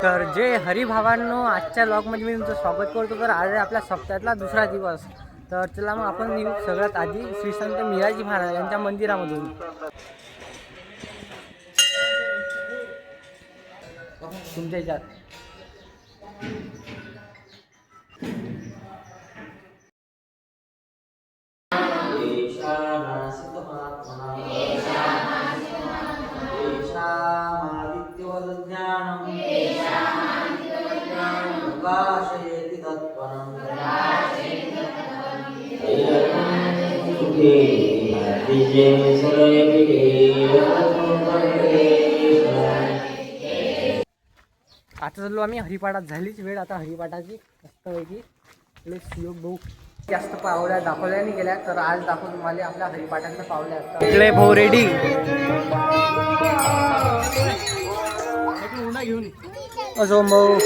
तर जय हरिभावांनो, आजच्या व्लॉगमध्ये मी तुमचं स्वागत करतो. तर आज आपल्या सप्ताहातला दुसरा दिवस. तर चला मग आपण येऊ सगळ्यात आधी श्री संत मिराजी महाराज यांच्या मंदिरामधून. तुमच्या याच्यात आता चाललो आम्ही हरिपाठात. झालीच वेळ आता हरिपाठाची. मस्तपैकी योग भाऊ जास्त पावल्या दाखवल्या नाही गेल्या, तर आज दाखवतो तुम्हाला आपल्या हरिपाठाच्या पावल्या. इकडे भाऊ रेडी असो भाऊ.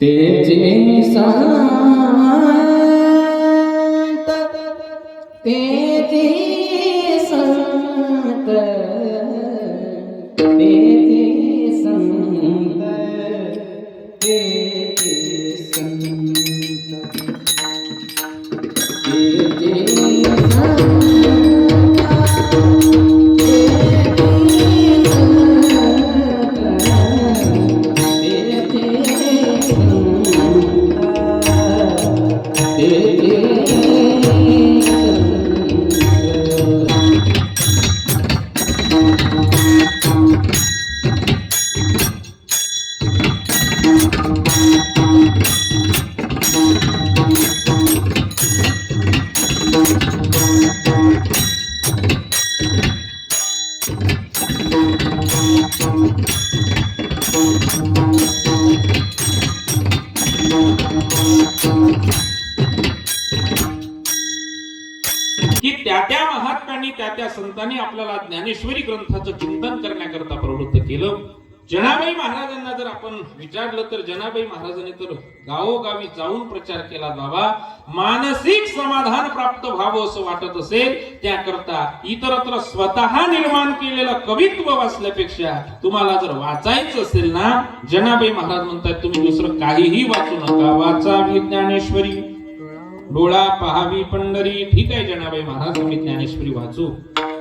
तेजे संत तेजे संत तेजे संत तेजे संत तेजे की त्या महात्म्यांनी त्या संतांनी आपल्याला ज्ञानेश्वरी ग्रंथाचं चिंतन करण्याकरता प्रवृत्त केलं. जनाबाई महाराजांना जर आपण विचारलं तर जनाबाई महाराजांनी तर गावोगावी जाऊन प्रचार केला. बाबा, मानसिक समाधान प्राप्त व्हावं असं वाटत असेल त्याकरता इतरत्र स्वतः निर्माण केलेलं कवित्व वाचल्यापेक्षा तुम्हाला जर वाचायचं असेल ना, जनाबाई महाराज म्हणतात तुम्ही दुसरं काहीही वाचू नका, वाचा ज्ञानेश्वरी. डोळा पहावी पंढरी. ठीक आहे जनाबाई महाराज, मी ज्ञानेश्वरी वाचू,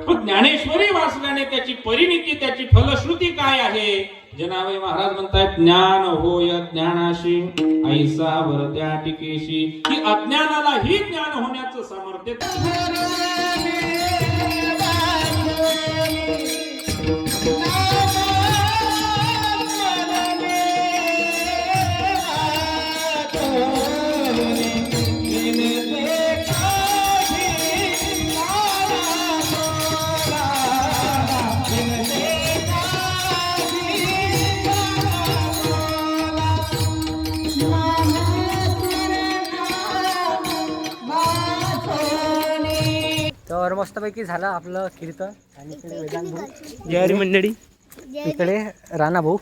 पण ज्ञानेश्वरी वाचल्याने त्याची परिणिती, त्याची फलश्रुती काय आहे? जनाबाई महाराज म्हणतात ज्ञान होय ज्ञानाशी ऐसा वर त्या टिकेशी, की अज्ञानाला ही ज्ञान होण्याचं सामर्थ्य तर मस्तपैकी झालं आपलं कीर्तन आणि इकडे वेदांत भाऊ, जय हरी मंडळी. इकडे राणा भाऊ.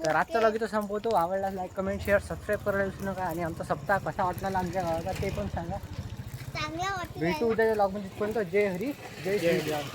तर आजचा लॉग इथं संपवतो. आवडला लाईक कमेंट शेअर सबस्क्राईब करायला विसरू नका आणि आमचा सप्ताह कसा वाटला आमच्या गावाचा ते पण सांगा. भेटू उद्याच्या लॉग मध्ये. जय हरी जय श्रीराम.